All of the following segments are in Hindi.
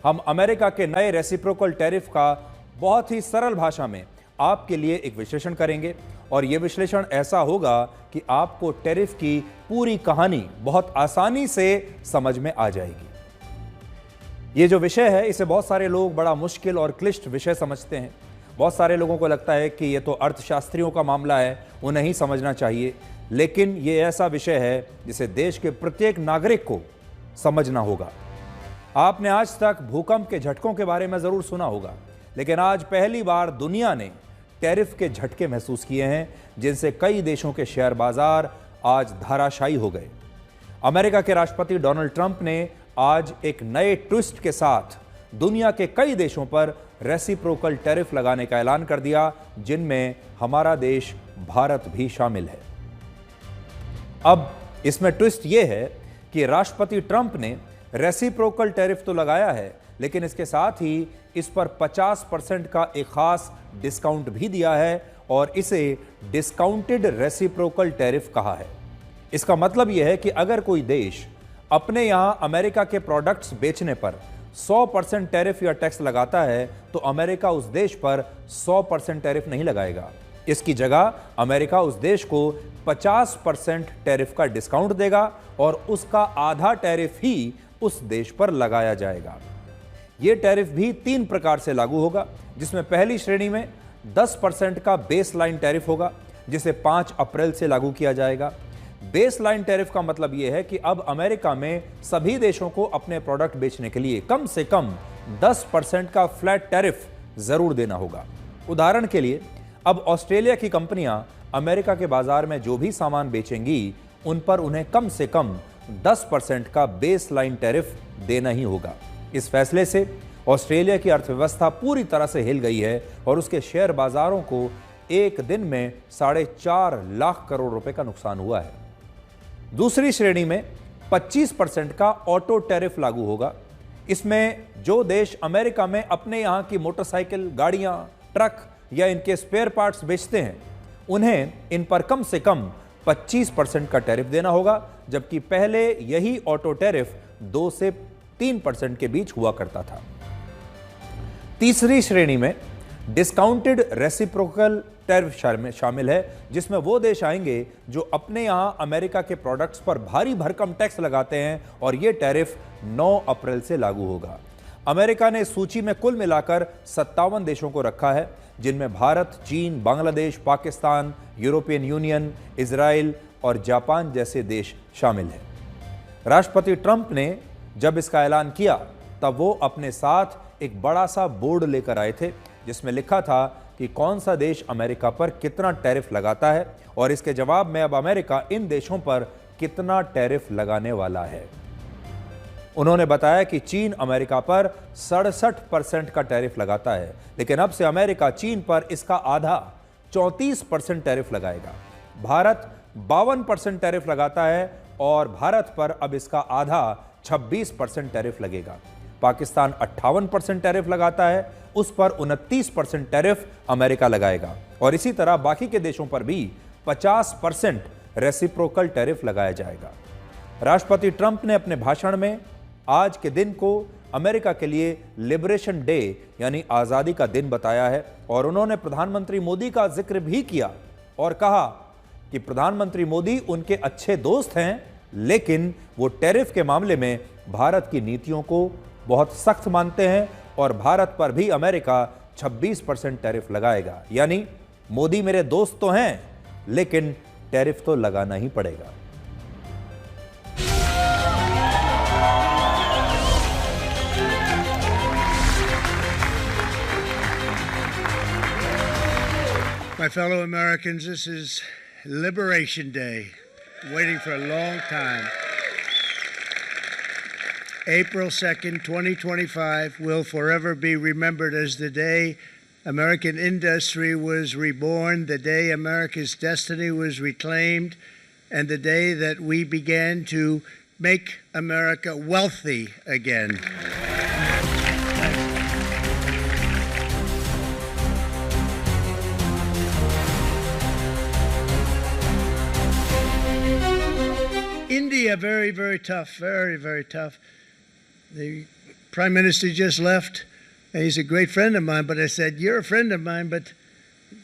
हम अमेरिका के नए रेसिप्रोकल टैरिफ का बहुत ही सरल भाषा में आपके लिए एक विश्लेषण करेंगे और यह विश्लेषण ऐसा होगा कि आपको टैरिफ की पूरी कहानी बहुत आसानी से समझ में आ जाएगी। ये जो विषय है इसे बहुत सारे लोग बड़ा मुश्किल और क्लिष्ट विषय समझते हैं। बहुत सारे लोगों को लगता है कि ये तो अर्थशास्त्रियों का मामला है, उन्हें ही समझना चाहिए, लेकिन ये ऐसा विषय है जिसे देश के प्रत्येक नागरिक को समझना होगा। आपने आज तक भूकंप के झटकों के बारे में जरूर सुना होगा, लेकिन आज पहली बार दुनिया ने टैरिफ के झटके महसूस किए हैं, जिनसे कई देशों के शेयर बाजार आज धराशायी हो गए। अमेरिका के राष्ट्रपति डोनाल्ड ट्रंप ने आज एक नए ट्विस्ट के साथ दुनिया के कई देशों पर रेसिप्रोकल टैरिफ लगाने का ऐलान कर दिया, जिनमें हमारा देश भारत भी शामिल है। अब इसमें ट्विस्ट यह है कि राष्ट्रपति ट्रंप ने रेसिप्रोकल टैरिफ तो लगाया है, लेकिन इसके साथ ही इस पर 50% का एक खास डिस्काउंट भी दिया है और इसे डिस्काउंटेड रेसिप्रोकल टैरिफ कहा है। इसका मतलब यह है कि अगर कोई देश अपने यहां अमेरिका के प्रोडक्ट्स बेचने पर 100% टैरिफ या टैक्स लगाता है, तो अमेरिका उस देश पर 100% टैरिफ नहीं लगाएगा। इसकी जगह अमेरिका उस देश को 50% टैरिफ का डिस्काउंट देगा और उसका आधा टैरिफ ही उस देश पर लगाया जाएगा। यह टैरिफ भी 3 प्रकार से लागू होगा, जिसमें पहली श्रेणी में 10% का बेसलाइन टैरिफ होगा, जिसे 5 अप्रैल से लागू किया जाएगा। बेसलाइन टैरिफ का मतलब यह है कि अब अमेरिका में सभी देशों को अपने प्रोडक्ट बेचने के लिए कम से कम 10% का फ्लैट टैरिफ जरूर देना होगा। उदाहरण के लिए, अब ऑस्ट्रेलिया की कंपनियां अमेरिका के बाजार में जो भी सामान बेचेंगी, उन पर उन्हें कम से कम 10% का बेसलाइन टैरिफ देना ही होगा। इस फैसले से ऑस्ट्रेलिया की अर्थव्यवस्था पूरी तरह से हिल गई है और उसके शेयर बाजारों को एक दिन में 4.5 लाख करोड़ रुपए का नुकसान हुआ है। दूसरी श्रेणी में 25% का ऑटो टैरिफ लागू होगा। इसमें जो देश अमेरिका में अपने यहां की मोटरसाइकिल, गाड़ियां, ट्रक या इनके स्पेयर पार्ट्स बेचते हैं, उन्हें इन पर कम से कम 25% का टैरिफ देना होगा, जबकि पहले यही ऑटो टैरिफ 2 से 3% के बीच हुआ करता था। तीसरी श्रेणी में डिस्काउंटेड रेसिप्रोकल टैरिफ शामिल है, जिसमें वो देश आएंगे जो अपने यहां अमेरिका के प्रोडक्ट्स पर भारी भरकम टैक्स लगाते हैं और यह टैरिफ 9 अप्रैल से लागू होगा। अमेरिका ने सूची में कुल मिलाकर 57 देशों को रखा है, जिनमें भारत, चीन, Bangladesh, Pakistan, European union, Israel और जापान जैसे देश शामिल हैं। राष्ट्रपति ट्रंप ने जब इसका ऐलान किया, तब वो अपने साथ एक बड़ा सा बोर्ड लेकर आए थे, जिसमें लिखा था कि कौन सा देश अमेरिका पर कितना टैरिफ लगाता है और इसके जवाब में अब अमेरिका इन देशों पर कितना टैरिफ लगाने वाला है। उन्होंने बताया कि चीन अमेरिका पर 67% का टैरिफ लगाता है, लेकिन अब से अमेरिका चीन पर इसका आधा 34% टैरिफ लगाएगा। भारत 52% टैरिफ लगाता है और भारत पर अब इसका आधा 26% टैरिफ लगेगा। पाकिस्तान 58% टैरिफ लगाता है, उस पर 29% टैरिफ अमेरिका लगाएगा और इसी तरह बाकी के देशों पर भी 50% रेसिप्रोकल टैरिफ लगाया जाएगा। राष्ट्रपति ट्रंप ने अपने भाषण में आज के दिन को अमेरिका के लिए लिबरेशन डे यानी आजादी का दिन बताया है और उन्होंने प्रधानमंत्री मोदी का जिक्र भी किया और कहा कि प्रधानमंत्री मोदी उनके अच्छे दोस्त हैं, लेकिन वो टैरिफ के मामले में भारत की नीतियों को बहुत सख्त मानते हैं और भारत पर भी अमेरिका 26% टैरिफ लगाएगा। यानी मोदी मेरे दोस्त तो हैं, लेकिन टैरिफ तो लगाना ही पड़ेगा। My fellow Americans, this is Liberation Day, waiting for a long time. April 2nd, 2025 will forever be remembered as the day American industry was reborn, the day America's destiny was reclaimed, and the day that we began to make America wealthy again. India, very, very tough, very, very tough. The Prime Minister just left, and he's a great friend of mine, but I said, you're a friend of mine, but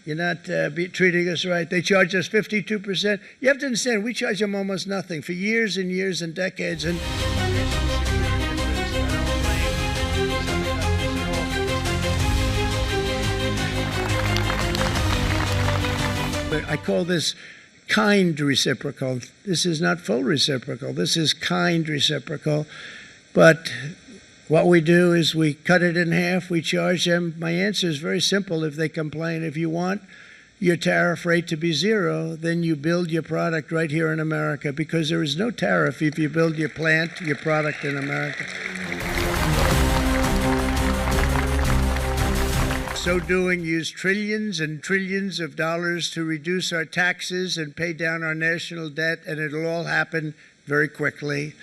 you're not treating us right. They charge us 52%. You have to understand, we charge them almost nothing for years and years and decades. And I call this kind reciprocal. This is not full reciprocal. This is kind reciprocal. But what we do is we cut it in half. We charge them. My answer is very simple. If they complain, if you want your tariff rate to be zero, then you build your product right here in America, because there is no tariff if you build your plant, your product in America. So doing, use trillions and trillions of dollars to reduce our taxes and pay down our national debt, and it'll all happen very quickly.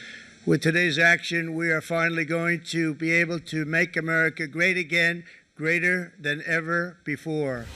With today's action, we are finally going to be able to make America great again, greater than ever before.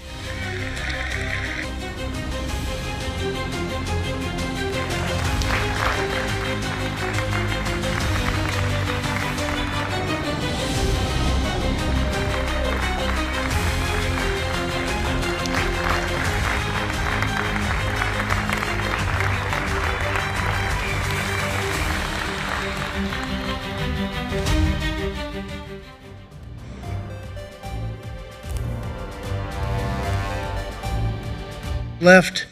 Left,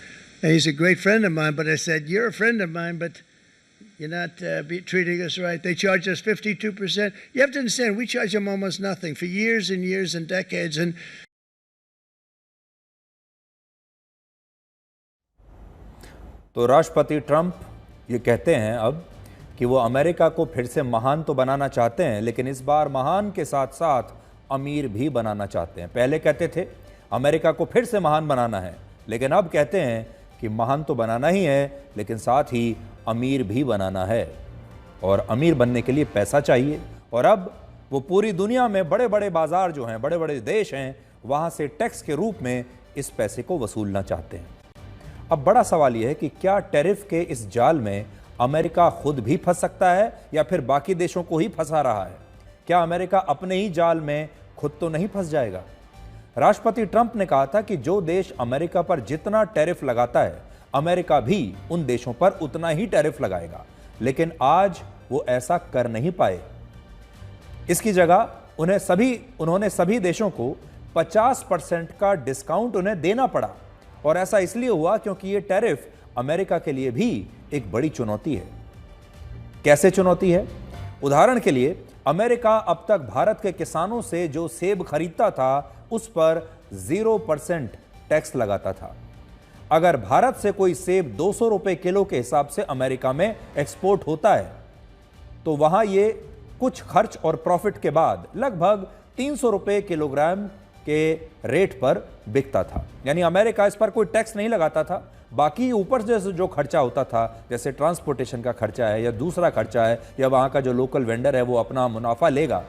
and he's a great friend of mine, but I said, you're a friend of mine, but you're not treating us right. They charge us 52%. You have to understand, we charge them almost nothing for years and years and decades. And तो राष्ट्रपति ट्रंप ये कहते हैं अब कि वो अमेरिका को फिर से महान तो बनाना चाहते हैं, लेकिन इस बार महान के साथ साथ अमीर भी बनाना चाहते हैं। पहले कहते थे अमेरिका को फिर से महान बनाना है, लेकिन अब कहते हैं कि महान तो बनाना ही है, लेकिन साथ ही अमीर भी बनाना है, और अमीर बनने के लिए पैसा चाहिए। और अब वो पूरी दुनिया में बड़े बड़े बाजार जो हैं, बड़े बड़े देश हैं, वहाँ से टैक्स के रूप में इस पैसे को वसूलना चाहते हैं। अब बड़ा सवाल यह है कि क्या टैरिफ के इस जाल में अमेरिका खुद भी फंस सकता है, या फिर बाकी देशों को ही फंसा रहा है? क्या अमेरिका अपने ही जाल में खुद तो नहीं फंस जाएगा? राष्ट्रपति ट्रंप ने कहा था कि जो देश अमेरिका पर जितना टैरिफ लगाता है, अमेरिका भी उन देशों पर उतना ही टैरिफ लगाएगा, लेकिन आज वो ऐसा कर नहीं पाए। इसकी जगह उन्होंने सभी देशों को 50% का डिस्काउंट उन्हें देना पड़ा, और ऐसा इसलिए हुआ क्योंकि ये टैरिफ अमेरिका के लिए भी एक बड़ी चुनौती है। कैसे चुनौती है? उदाहरण के लिए, अमेरिका अब तक भारत के किसानों से जो सेब खरीदता था उस पर 0% टैक्स लगाता था। अगर भारत से कोई सेब 200 रुपए किलो के हिसाब से अमेरिका में एक्सपोर्ट होता है, तो वहां ये कुछ खर्च और प्रॉफिट के बाद लगभग 300 रुपए किलोग्राम के रेट पर बिकता था। यानी अमेरिका इस पर कोई टैक्स नहीं लगाता था। बाकी ऊपर से जो खर्चा होता था, जैसे ट्रांसपोर्टेशन का खर्चा है या दूसरा खर्चा है, या वहां का जो लोकल वेंडर है वो अपना मुनाफा लेगा,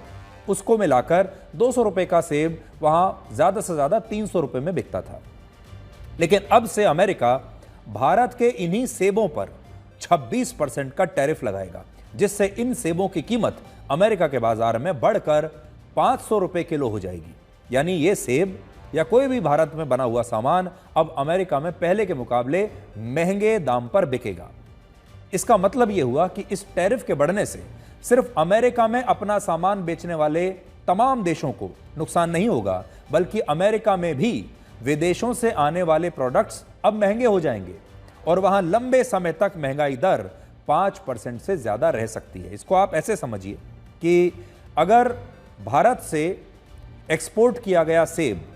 उसको मिलाकर 200 रुपए का सेब वहां ज्यादा से ज्यादा 300 रुपए में बिकता था। लेकिन अब से अमेरिका भारत के इन्हीं सेबों पर 26% का टैरिफ लगाएगा, जिससे इन सेबों की कीमत अमेरिका के बाजार में बढ़कर 500 रुपए किलो हो जाएगी। यानी ये सेब या कोई भी भारत में बना हुआ सामान अब अमेरिका में पहले के मुकाबले महंगे दाम पर बिकेगा। इसका मतलब यह हुआ कि इस टैरिफ के बढ़ने से सिर्फ अमेरिका में अपना सामान बेचने वाले तमाम देशों को नुकसान नहीं होगा, बल्कि अमेरिका में भी विदेशों से आने वाले प्रोडक्ट्स अब महंगे हो जाएंगे, और वहां लंबे समय तक महंगाई दर 5% से ज्यादा रह सकती है। इसको आप ऐसे समझिए कि अगर भारत से एक्सपोर्ट किया गया सेब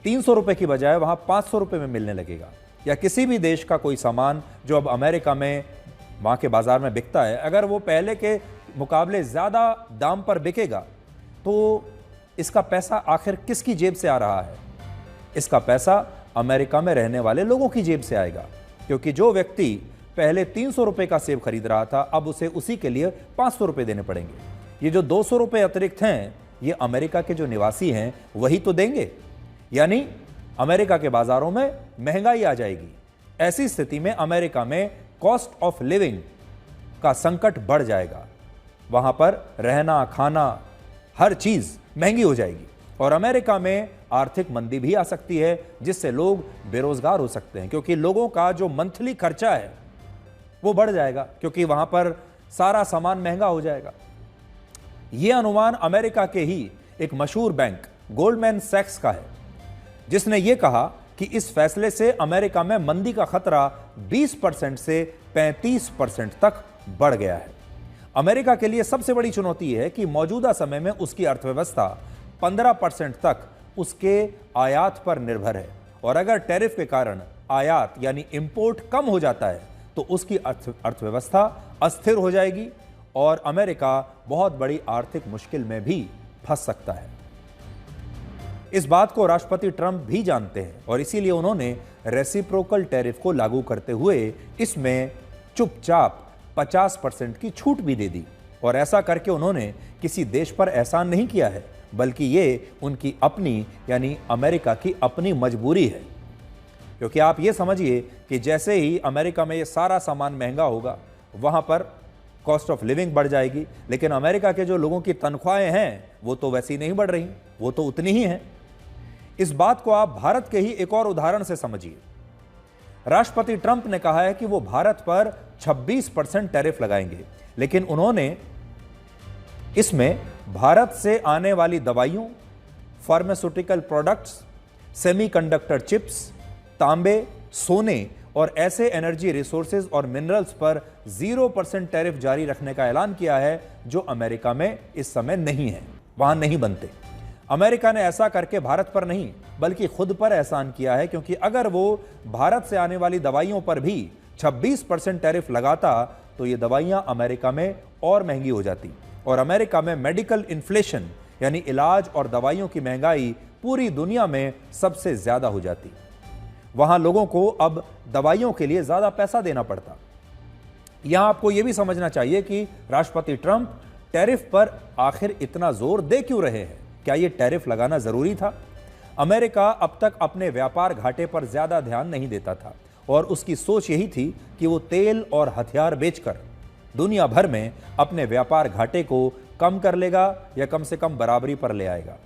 300 रुपए की बजाय वहां 500 रुपए में मिलने लगेगा, या किसी भी देश का कोई सामान जो अब अमेरिका में वहां के बाजार में बिकता है, अगर वो पहले के मुकाबले ज्यादा दाम पर बिकेगा, तो इसका पैसा आखिर किसकी जेब से आ रहा है? इसका पैसा अमेरिका में रहने वाले लोगों की जेब से आएगा, क्योंकि जो व्यक्ति पहले 300 रुपए का सेब खरीद रहा था, अब उसे उसी के लिए 500 रुपए देने पड़ेंगे। ये जो 200 रुपए अतिरिक्त हैं, ये अमेरिका के जो निवासी हैं वही तो देंगे। यानी अमेरिका के बाजारों में महंगाई आ जाएगी। ऐसी स्थिति में अमेरिका में कॉस्ट ऑफ लिविंग का संकट बढ़ जाएगा। वहां पर रहना खाना हर चीज महंगी हो जाएगी और अमेरिका में आर्थिक मंदी भी आ सकती है, जिससे लोग बेरोजगार हो सकते हैं, क्योंकि लोगों का जो मंथली खर्चा है वो बढ़ जाएगा, क्योंकि वहां पर सारा सामान महंगा हो जाएगा। यह अनुमान अमेरिका के ही एक मशहूर बैंक गोल्डमैन सैक्स का है, जिसने यह कहा कि इस फैसले से अमेरिका में मंदी का खतरा 20% से 35% तक बढ़ गया है। अमेरिका के लिए सबसे बड़ी चुनौती यह है कि मौजूदा समय में उसकी अर्थव्यवस्था 15% तक उसके आयात पर निर्भर है और अगर टैरिफ के कारण आयात यानी इंपोर्ट कम हो जाता है तो उसकी अर्थव्यवस्था अस्थिर हो जाएगी और अमेरिका बहुत बड़ी आर्थिक मुश्किल में भी फंस सकता है। इस बात को राष्ट्रपति ट्रंप भी जानते हैं और इसीलिए उन्होंने रेसिप्रोकल टैरिफ को लागू करते हुए इसमें चुपचाप 50% की छूट भी दे दी और ऐसा करके उन्होंने किसी देश पर एहसान नहीं किया है, बल्कि ये उनकी अपनी यानी अमेरिका की अपनी मजबूरी है। क्योंकि आप ये समझिए कि जैसे ही अमेरिका में ये सारा सामान महंगा होगा वहां पर कॉस्ट ऑफ लिविंग बढ़ जाएगी, लेकिन अमेरिका के जो लोगों की तनख्वाहें हैं वो तो वैसी नहीं बढ़ रही, वो तो उतनी ही हैं। इस बात को आप भारत के ही एक और उदाहरण से समझिए। राष्ट्रपति ट्रंप ने कहा है कि वो भारत पर 26% टैरिफ लगाएंगे, लेकिन उन्होंने इसमें भारत से आने वाली दवाइयों, फार्मास्यूटिकल प्रोडक्ट्स, सेमीकंडक्टर चिप्स, तांबे, सोने और ऐसे एनर्जी रिसोर्सेज और मिनरल्स पर 0% टैरिफ जारी रखने का ऐलान किया है जो अमेरिका में इस समय नहीं है, वहां नहीं बनते। अमेरिका ने ऐसा करके भारत पर नहीं बल्कि खुद पर एहसान किया है, क्योंकि अगर वो भारत से आने वाली दवाइयों पर भी 26% टैरिफ लगाता तो ये दवाइयां अमेरिका में और महंगी हो जाती और अमेरिका में मेडिकल इन्फ्लेशन यानी इलाज और दवाइयों की महंगाई पूरी दुनिया में सबसे ज्यादा हो जाती। वहां लोगों को अब दवाइयों के लिए ज्यादा पैसा देना पड़ता। यहां आपको यह भी समझना चाहिए कि राष्ट्रपति ट्रंप टैरिफ पर आखिर इतना जोर दे क्यों रहे हैं। क्या यह टैरिफ लगाना जरूरी था? अमेरिका अब तक अपने व्यापार घाटे पर ज्यादा ध्यान नहीं देता था और उसकी सोच यही थी कि वो तेल और हथियार बेचकर दुनिया भर में अपने व्यापार घाटे को कम कर लेगा या कम से कम बराबरी पर ले आएगा।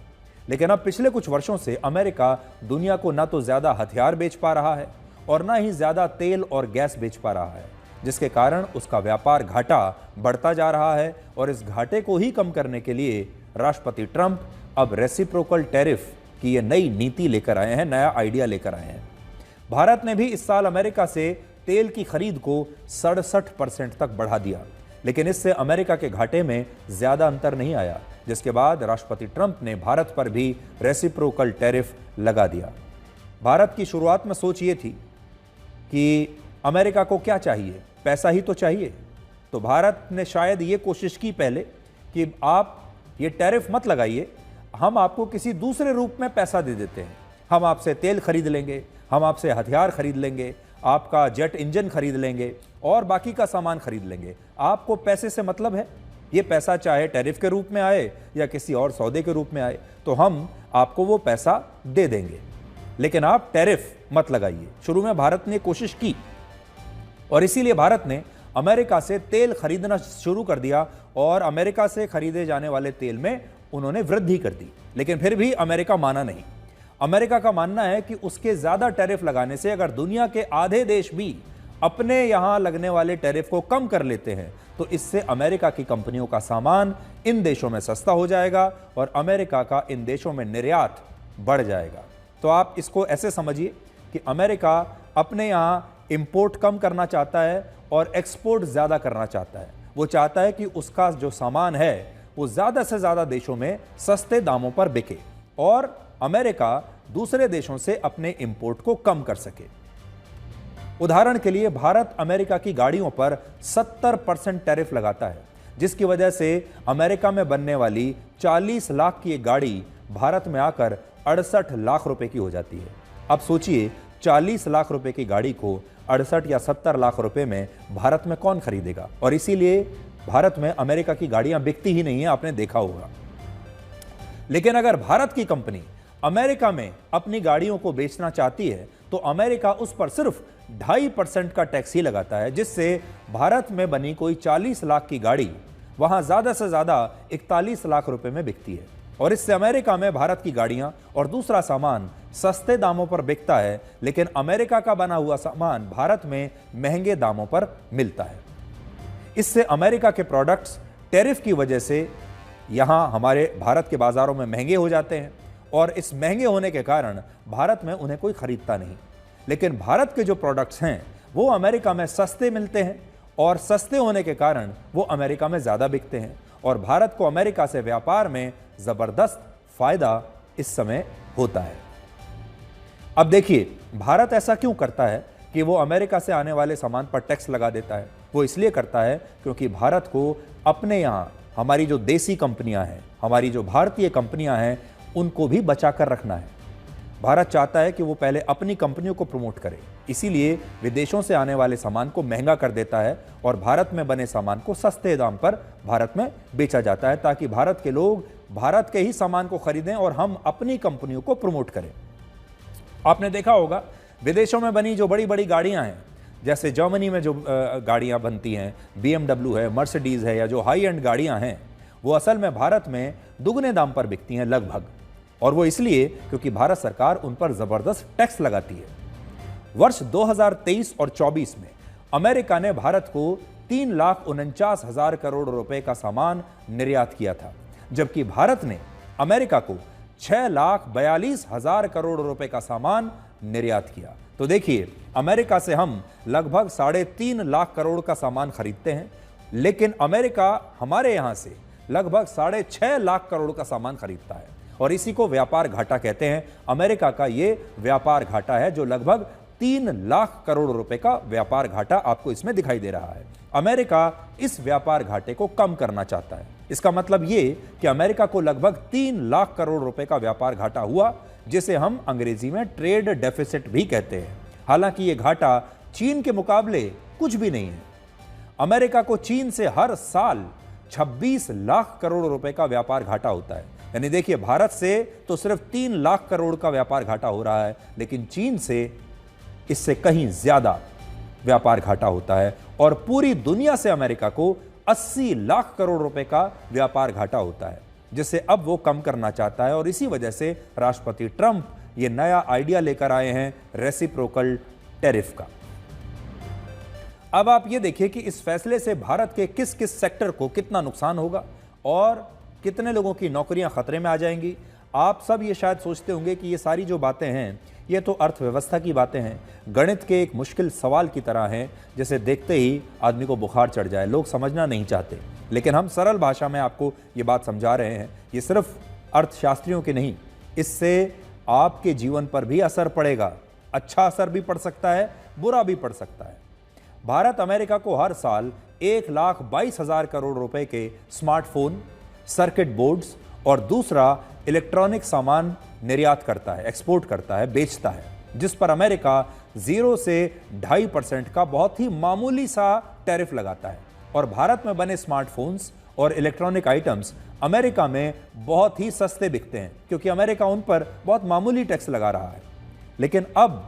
लेकिन अब पिछले कुछ वर्षों से अमेरिका दुनिया को ना तो ज्यादा हथियार बेच पा रहा है और ना ही ज्यादा तेल और गैस बेच पा रहा है, जिसके कारण उसका व्यापार घाटा बढ़ता जा रहा है और इस घाटे को ही कम करने के लिए राष्ट्रपति ट्रंप अब रेसिप्रोकल टैरिफ की ये नई नीति लेकर आए हैं, नया आइडिया लेकर आए हैं। भारत ने भी इस साल अमेरिका से तेल की खरीद को 67% तक बढ़ा दिया, लेकिन इससे अमेरिका के घाटे में ज्यादा अंतर नहीं आया, जिसके बाद राष्ट्रपति ट्रंप ने भारत पर भी रेसिप्रोकल टैरिफ लगा दिया। भारत की शुरुआत में सोच ये थी कि अमेरिका को क्या चाहिए, पैसा ही तो चाहिए। तो भारत ने शायद ये कोशिश की पहले कि आप ये टैरिफ मत लगाइए, हम आपको किसी दूसरे रूप में पैसा दे देते हैं। हम आपसे तेल खरीद लेंगे, हम आपसे हथियार खरीद लेंगे, आपका जेट इंजन खरीद लेंगे और बाकी का सामान खरीद लेंगे। आपको पैसे से मतलब है, ये पैसा चाहे टैरिफ के रूप में आए या किसी और सौदे के रूप में आए, तो हम आपको वो पैसा दे देंगे, लेकिन आप टैरिफ मत लगाइए। शुरू में भारत ने कोशिश की और इसीलिए भारत ने अमेरिका से तेल खरीदना शुरू कर दिया और अमेरिका से खरीदे जाने वाले तेल में उन्होंने वृद्धि कर दी, लेकिन फिर भी अमेरिका माना नहीं। अमेरिका का मानना है कि उसके ज्यादा टैरिफ लगाने से अगर दुनिया के आधे देश भी अपने यहां लगने वाले टैरिफ को कम कर लेते हैं तो इससे अमेरिका की कंपनियों का सामान इन देशों में सस्ता हो जाएगा और अमेरिका का इन देशों में निर्यात बढ़ जाएगा। तो आप इसको ऐसे समझिए कि अमेरिका अपने यहां इंपोर्ट कम करना चाहता है और एक्सपोर्ट ज्यादा करना चाहता है। वो चाहता है कि उसका जो सामान है वो ज्यादा से ज्यादा देशों में सस्ते दामों पर बिके और अमेरिका दूसरे देशों से अपने इंपोर्ट को कम कर सके। उदाहरण के लिए भारत अमेरिका की गाड़ियों पर 70% टैरिफ लगाता है, जिसकी वजह से अमेरिका में बनने वाली 40 लाख की एक गाड़ी भारत में आकर 68 लाख रुपए की हो जाती है। अब सोचिए 40 लाख रुपए की गाड़ी को 68 या 70 लाख रुपए में भारत में कौन खरीदेगा। और इसीलिए भारत में अमेरिका की गाड़ियां बिकती ही नहीं है, आपने देखा होगा। लेकिन अगर भारत की कंपनी अमेरिका में अपनी गाड़ियों को बेचना चाहती है तो अमेरिका उस पर सिर्फ 2.5% का टैक्स ही लगाता है, जिससे भारत में बनी कोई 40 लाख की गाड़ी वहां ज्यादा से ज्यादा 41 लाख रुपए में बिकती है। और इससे अमेरिका में भारत की गाड़ियां और दूसरा सामान सस्ते दामों पर बिकता है, लेकिन अमेरिका का बना हुआ सामान भारत में महंगे दामों पर मिलता है। इससे अमेरिका के प्रोडक्ट्स टैरिफ की वजह से यहां हमारे भारत के बाजारों में महंगे हो जाते हैं और इस महंगे होने के कारण भारत में उन्हें कोई खरीदता नहीं। लेकिन भारत के जो प्रोडक्ट्स हैं वो अमेरिका में सस्ते मिलते हैं और सस्ते होने के कारण वो अमेरिका में ज़्यादा बिकते हैं और भारत को अमेरिका से व्यापार में ज़बरदस्त फायदा इस समय होता है। अब देखिए, भारत ऐसा क्यों करता है कि वो अमेरिका से आने वाले सामान पर टैक्स लगा देता है? वो इसलिए करता है क्योंकि भारत को अपने यहाँ हमारी जो देसी कंपनियां हैं, हमारी जो भारतीय कंपनियां हैं, उनको भी बचा कर रखना है। भारत चाहता है कि वो पहले अपनी कंपनियों को प्रमोट करे, इसीलिए विदेशों से आने वाले सामान को महंगा कर देता है और भारत में बने सामान को सस्ते दाम पर भारत में बेचा जाता है, ताकि भारत के लोग भारत के ही सामान को खरीदें और हम अपनी कंपनियों को प्रमोट करें। आपने देखा होगा विदेशों में बनी जो बड़ी बड़ी गाड़ियां हैं, जैसे जर्मनी में जो गाड़ियां बनती हैं, BMW है, मर्सिडीज है, या जो हाई एंड गाड़ियां हैं, वो असल में भारत में दुगने दाम पर बिकती हैं लगभग। और वो इसलिए क्योंकि भारत सरकार उन पर जबरदस्त टैक्स लगाती है। वर्ष 2023 और 24 में अमेरिका ने भारत को 3,49,000 करोड़ रुपए का सामान निर्यात किया था, जबकि भारत ने अमेरिका को 6,42,000 करोड़ रुपए का सामान निर्यात किया। तो देखिए, अमेरिका से हम लगभग 3.5 लाख करोड़ का सामान खरीदते हैं, लेकिन अमेरिका हमारे यहां से लगभग 6.5 लाख करोड़ का सामान खरीदता है और इसी को व्यापार घाटा कहते हैं। अमेरिका का ये व्यापार घाटा है जो लगभग 3 लाख करोड़ रुपए का व्यापार घाटा आपको इसमें दिखाई दे रहा है। अमेरिका इस व्यापार घाटे को कम करना चाहता है। इसका मतलब ये कि अमेरिका को लगभग 3 लाख करोड़ रुपए का व्यापार घाटा हुआ, जिसे हम अंग्रेजी में ट्रेड डेफिसिट भी कहते हैं। हालांकि ये घाटा चीन के मुकाबले कुछ भी नहीं है। अमेरिका को चीन से हर साल 26 लाख करोड़ रुपए का व्यापार घाटा होता है। यानी देखिए, भारत से तो सिर्फ 3 लाख करोड़ का व्यापार घाटा हो रहा है, लेकिन चीन से इससे कहीं ज्यादा व्यापार घाटा होता है और पूरी दुनिया से अमेरिका को 80 लाख करोड़ रुपए का व्यापार घाटा होता है, जिसे अब वो कम करना चाहता है। और इसी वजह से राष्ट्रपति ट्रंप ये नया आइडिया लेकर आए हैं रेसिप्रोकल टैरिफ का। अब आप ये देखिए कि इस फैसले से भारत के किस किस सेक्टर को कितना नुकसान होगा और कितने लोगों की नौकरियां खतरे में आ जाएंगी। आप सब ये शायद सोचते होंगे कि ये सारी जो बातें हैं ये तो अर्थव्यवस्था की बातें हैं, गणित के एक मुश्किल सवाल की तरह हैं, जैसे देखते ही आदमी को बुखार चढ़ जाए, लोग समझना नहीं चाहते। लेकिन हम सरल भाषा में आपको ये बात समझा रहे हैं। ये सिर्फ अर्थशास्त्रियों की नहीं, इससे आपके जीवन पर भी असर पड़ेगा। अच्छा असर भी पड़ सकता है, बुरा भी पड़ सकता है। भारत अमेरिका को हर साल 1,22,000 करोड़ रुपए के स्मार्टफोन, सर्किट बोर्ड्स और दूसरा इलेक्ट्रॉनिक सामान निर्यात करता है, एक्सपोर्ट करता है, बेचता है, जिस पर अमेरिका 0 से 2.5% का बहुत ही मामूली सा टैरिफ लगाता है। और भारत में बने स्मार्टफोन्स और इलेक्ट्रॉनिक आइटम्स अमेरिका में बहुत ही सस्ते बिकते हैं, क्योंकि अमेरिका उन पर बहुत मामूली टैक्स लगा रहा है। लेकिन अब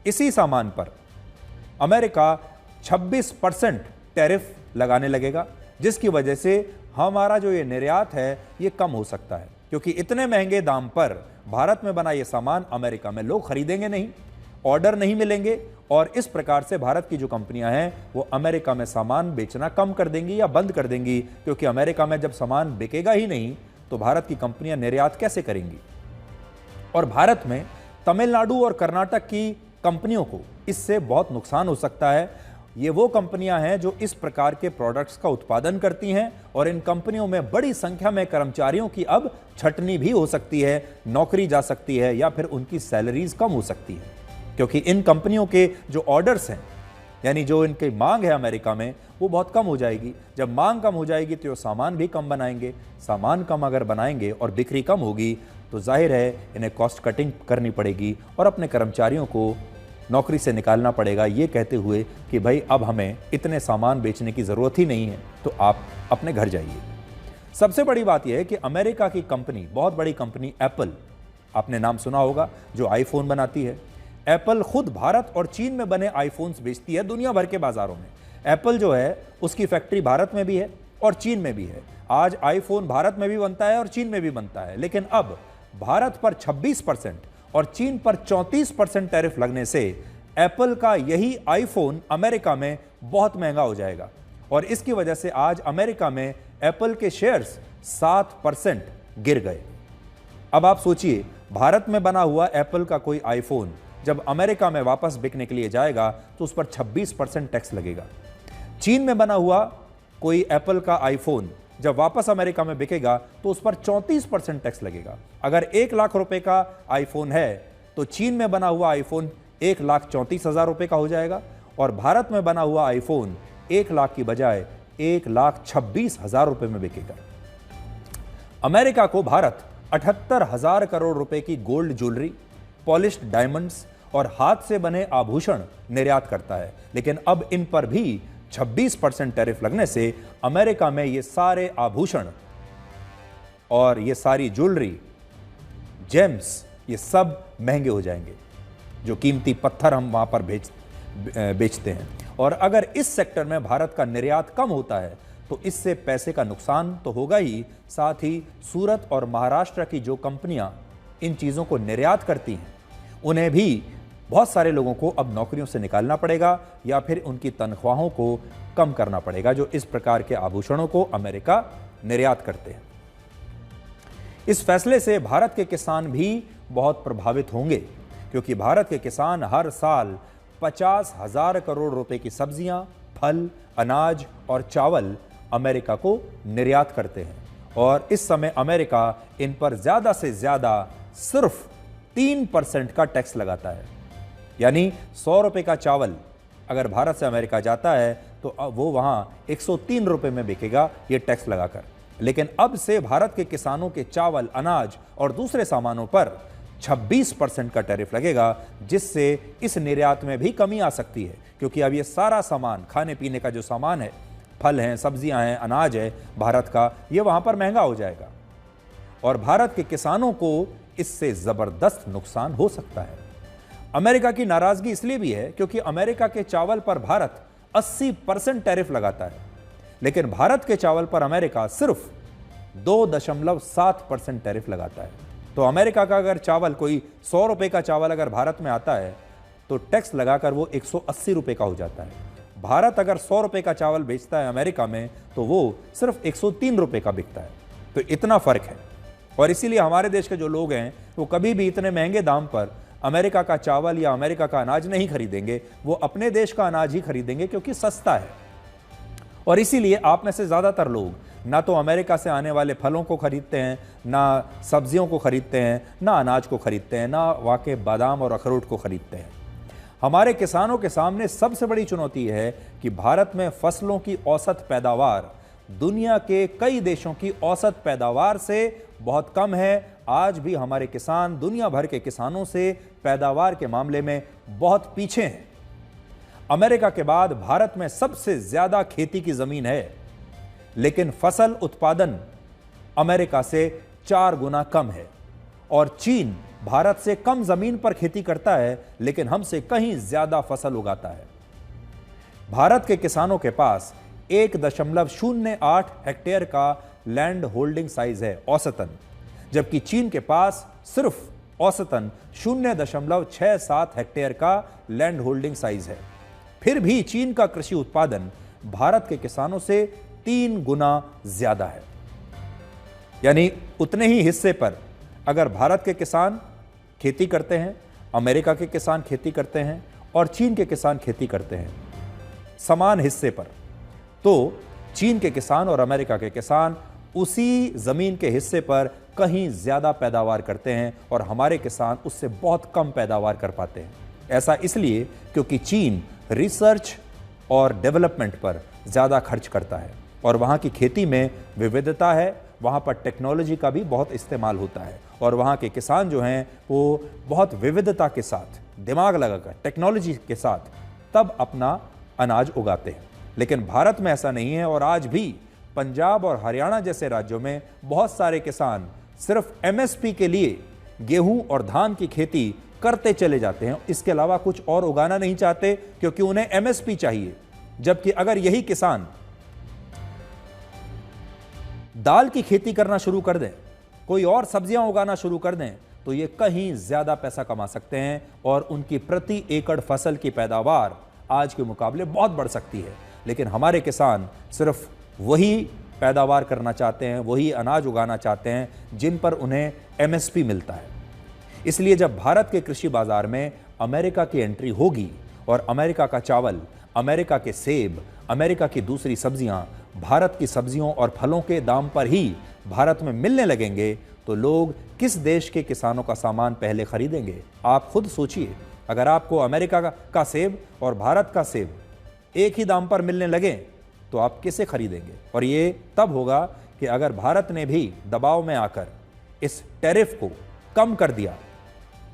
इसी सामान पर अमेरिका 26% टैरिफ लगाने लगेगा, जिसकी वजह से हमारा जो ये निर्यात है ये कम हो सकता है, क्योंकि इतने महंगे दाम पर भारत में बना ये सामान अमेरिका में लोग खरीदेंगे नहीं, ऑर्डर नहीं मिलेंगे और इस प्रकार से भारत की जो कंपनियां हैं वो अमेरिका में सामान बेचना कम कर देंगी या बंद कर देंगी, क्योंकि अमेरिका में जब सामान बिकेगा ही नहीं तो भारत की कंपनियां निर्यात कैसे करेंगी। और भारत में तमिलनाडु और कर्नाटक की कंपनियों को इससे बहुत नुकसान हो सकता है। ये वो कंपनियां हैं जो इस प्रकार के प्रोडक्ट्स का उत्पादन करती हैं और इन कंपनियों में बड़ी संख्या में कर्मचारियों की अब छटनी भी हो सकती है, नौकरी जा सकती है या फिर उनकी सैलरीज कम हो सकती है, क्योंकि इन कंपनियों के जो ऑर्डर्स हैं, यानी जो इनकी मांग है अमेरिका में, वो बहुत कम हो जाएगी। जब मांग कम हो जाएगी तो सामान भी कम बनाएंगे, सामान कम अगर बनाएंगे और बिक्री कम होगी तो जाहिर है इन्हें कॉस्ट कटिंग करनी पड़ेगी और अपने कर्मचारियों को नौकरी से निकालना पड़ेगा, ये कहते हुए कि भाई अब हमें इतने सामान बेचने की ज़रूरत ही नहीं है, तो आप अपने घर जाइए। सबसे बड़ी बात यह है कि अमेरिका की कंपनी, बहुत बड़ी कंपनी एप्पल, आपने नाम सुना होगा, जो आईफोन बनाती है। एप्पल खुद भारत और चीन में बने आईफोन्स बेचती है दुनिया भर के बाजारों में, एप्पल जो है उसकी फैक्ट्री भारत में भी है और चीन में भी है। आज आईफोन भारत में भी बनता है और चीन में भी बनता है, लेकिन अब भारत पर 26% और चीन पर 34% टैरिफ लगने से एप्पल का यही आईफोन अमेरिका में बहुत महंगा हो जाएगा और इसकी वजह से आज अमेरिका में एप्पल के शेयर्स 7% गिर गए। अब आप सोचिए, भारत में बना हुआ एप्पल का कोई आईफोन जब अमेरिका में वापस बिकने के लिए जाएगा तो उस पर 26% टैक्स लगेगा। चीन में बना हुआ कोई एप्पल का आईफोन जब वापस अमेरिका में बिकेगा तो उस पर 34% टैक्स लगेगा। अगर 1 लाख रुपए का आईफोन है तो चीन में बना हुआ आईफोन 1,34,000 रुपए का हो जाएगा और भारत में बना हुआ आईफोन 1 लाख की बजाय 1,26,000 रुपए में बिकेगा। अमेरिका को भारत 78,000 करोड़ रुपए की गोल्ड ज्वेलरी, पॉलिश्ड डायमंड्स और हाथ से बने आभूषण निर्यात करता है, लेकिन अब इन पर भी 26% टैरिफ लगने से अमेरिका में ये सारे आभूषण और ये सारी ज्वेलरी, जेम्स, ये सब महंगे हो जाएंगे, जो कीमती पत्थर हम वहां पर बेचते हैं। और अगर इस सेक्टर में भारत का निर्यात कम होता है तो इससे पैसे का नुकसान तो होगा ही, साथ ही सूरत और महाराष्ट्र की जो कंपनियां इन चीज़ों को निर्यात करती हैं उन्हें भी बहुत सारे लोगों को अब नौकरियों से निकालना पड़ेगा या फिर उनकी तनख्वाहों को कम करना पड़ेगा, जो इस प्रकार के आभूषणों को अमेरिका निर्यात करते हैं। इस फैसले से भारत के किसान भी बहुत प्रभावित होंगे, क्योंकि भारत के किसान हर साल 50,000 करोड़ रुपए की सब्जियां, फल, अनाज और चावल अमेरिका को निर्यात करते हैं और इस समय अमेरिका इन पर ज्यादा से ज्यादा सिर्फ 3% का टैक्स लगाता है। यानी 100 रुपए का चावल अगर भारत से अमेरिका जाता है तो वो वहां 103 रुपए में बिकेगा ये टैक्स लगाकर। लेकिन अब से भारत के किसानों के चावल, अनाज और दूसरे सामानों पर 26% का टैरिफ लगेगा, जिससे इस निर्यात में भी कमी आ सकती है, क्योंकि अब ये सारा सामान, खाने पीने का जो सामान है, फल हैं, सब्जियां हैं, अनाज है भारत का, ये वहां पर महंगा हो जाएगा और भारत के किसानों को इससे जबरदस्त नुकसान हो सकता है। अमेरिका की नाराजगी इसलिए भी है क्योंकि अमेरिका के चावल पर भारत 80% टैरिफ लगाता है, लेकिन भारत के चावल पर अमेरिका सिर्फ 2.7% टैरिफ लगाता है। तो अमेरिका का अगर चावल, कोई 100 रुपए का चावल अगर भारत में आता है तो टैक्स लगाकर वो 180 रुपए का हो जाता है। भारत अगर 100 रुपए का चावल बेचता है अमेरिका में तो वो सिर्फ 103 रुपए का बिकता है। तो इतना फर्क है और इसीलिए हमारे देश के जो लोग हैं वो कभी भी इतने महंगे दाम पर अमेरिका का चावल या अमेरिका का अनाज नहीं खरीदेंगे, वो अपने देश का अनाज ही खरीदेंगे क्योंकि सस्ता है। और इसीलिए आप में से ज्यादातर लोग ना तो अमेरिका से आने वाले फलों को खरीदते हैं, ना सब्जियों को खरीदते हैं, ना अनाज को खरीदते हैं, ना वहाँ के बादाम और अखरोट को खरीदते हैं। हमारे किसानों के सामने सबसे बड़ी चुनौती है कि भारत में फसलों की औसत पैदावार दुनिया के कई देशों की औसत पैदावार से बहुत कम है। आज भी हमारे किसान दुनिया भर के किसानों से पैदावार के मामले में बहुत पीछे हैं। अमेरिका के बाद भारत में सबसे ज्यादा खेती की जमीन है, लेकिन फसल उत्पादन अमेरिका से 4 गुना कम है और चीन भारत से कम जमीन पर खेती करता है लेकिन हमसे कहीं ज्यादा फसल उगाता है। भारत के किसानों के पास 1.08 हेक्टेयर का लैंड होल्डिंग साइज है औसतन, जबकि चीन के पास सिर्फ औसतन 0.67 हेक्टेयर का लैंड होल्डिंग साइज है। फिर भी चीन का कृषि उत्पादन भारत के किसानों से 3 गुना ज्यादा है। यानी उतने ही हिस्से पर अगर भारत के किसान खेती करते हैं, अमेरिका के किसान खेती करते हैं और चीन के किसान खेती करते हैं समान हिस्से पर, तो चीन के किसान और अमेरिका के किसान उसी जमीन के हिस्से पर कहीं ज्यादा पैदावार करते हैं और हमारे किसान उससे बहुत कम पैदावार कर पाते हैं। ऐसा इसलिए क्योंकि चीन रिसर्च और डेवलपमेंट पर ज्यादा खर्च करता है और वहाँ की खेती में विविधता है, वहाँ पर टेक्नोलॉजी का भी बहुत इस्तेमाल होता है और वहाँ के किसान जो हैं वो बहुत विविधता के साथ, दिमाग लगाकर, टेक्नोलॉजी के साथ तब अपना अनाज उगाते हैं। लेकिन भारत में ऐसा नहीं है और आज भी पंजाब और हरियाणा जैसे राज्यों में बहुत सारे किसान सिर्फ एमएसपी के लिए गेहूं और धान की खेती करते चले जाते हैं, इसके अलावा कुछ और उगाना नहीं चाहते क्योंकि उन्हें एमएसपी चाहिए। जबकि अगर यही किसान दाल की खेती करना शुरू कर दें, कोई और सब्जियां उगाना शुरू कर दें, तो ये कहीं ज्यादा पैसा कमा सकते हैं और उनकी प्रति एकड़ फसल की पैदावार आज के मुकाबले बहुत बढ़ सकती है। लेकिन हमारे किसान सिर्फ वही पैदावार करना चाहते हैं, वही अनाज उगाना चाहते हैं जिन पर उन्हें एमएसपी मिलता है। इसलिए जब भारत के कृषि बाजार में अमेरिका की एंट्री होगी और अमेरिका का चावल, अमेरिका के सेब, अमेरिका की दूसरी सब्जियां भारत की सब्जियों और फलों के दाम पर ही भारत में मिलने लगेंगे, तो लोग किस देश के किसानों का सामान पहले खरीदेंगे? आप खुद सोचिए। अगर आपको अमेरिका का सेब और भारत का सेब एक ही दाम पर मिलने लगे तो आप किसे खरीदेंगे? और ये तब होगा कि अगर भारत ने भी दबाव में आकर इस टैरिफ को कम कर दिया,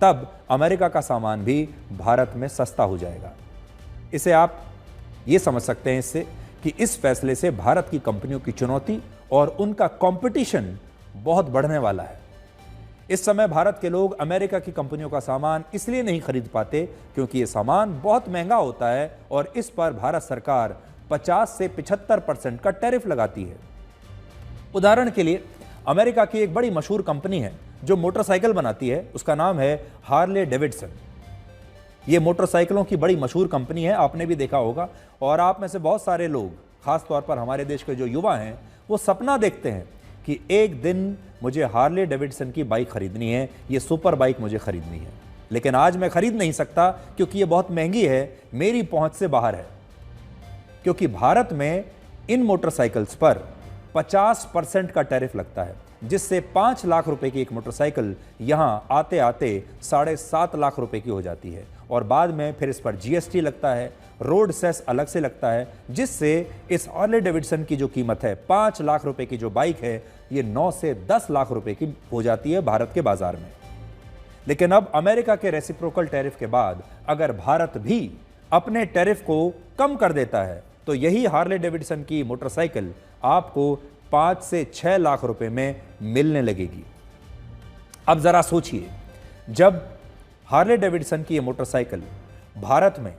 तब अमेरिका का सामान भी भारत में सस्ता हो जाएगा। इसे आप ये समझ सकते हैं इससे कि इस फैसले से भारत की कंपनियों की चुनौती और उनका कंपटीशन बहुत बढ़ने वाला है। इस समय भारत के लोग अमेरिका की कंपनियों का सामान इसलिए नहीं खरीद पाते क्योंकि यह सामान बहुत महंगा होता है और इस पर भारत सरकार 50 से 75% का टैरिफ लगाती है। उदाहरण के लिए अमेरिका की एक बड़ी मशहूर कंपनी है जो मोटरसाइकिल बनाती है, उसका नाम है हार्ले डेविडसन। ये मोटरसाइकिलों की बड़ी मशहूर कंपनी है, आपने भी देखा होगा। और आप में से बहुत सारे लोग, खासतौर पर हमारे देश के जो युवा हैं, वो सपना देखते हैं कि एक दिन मुझे हार्ले डेविडसन की बाइक खरीदनी है, ये सुपर बाइक मुझे खरीदनी है। लेकिन आज मैं खरीद नहीं सकता क्योंकि ये बहुत महंगी है, मेरी पहुंच से बाहर है। क्योंकि भारत में इन मोटरसाइकिल्स पर 50% का टैरिफ लगता है, जिससे 5 लाख रुपए की एक मोटरसाइकिल यहां आते आते 7.5 लाख रुपए की हो जाती है। और बाद में फिर इस पर जीएसटी लगता है, रोड सेस अलग से लगता है, जिससे इस हार्ले डेविडसन की जो कीमत है 5 लाख रुपए की जो बाइक है, ये 9 से 10 लाख रुपए की हो जाती है भारत के बाजार में। लेकिन अब अमेरिका के रेसिप्रोकल टैरिफ के बाद अगर भारत भी अपने टैरिफ को कम कर देता है, तो यही हार्ले डेविडसन की मोटरसाइकिल आपको 5 से 6 लाख रुपए में मिलने लगेगी। अब जरा सोचिए, जब हार्ले डेविडसन की ये मोटरसाइकिल भारत में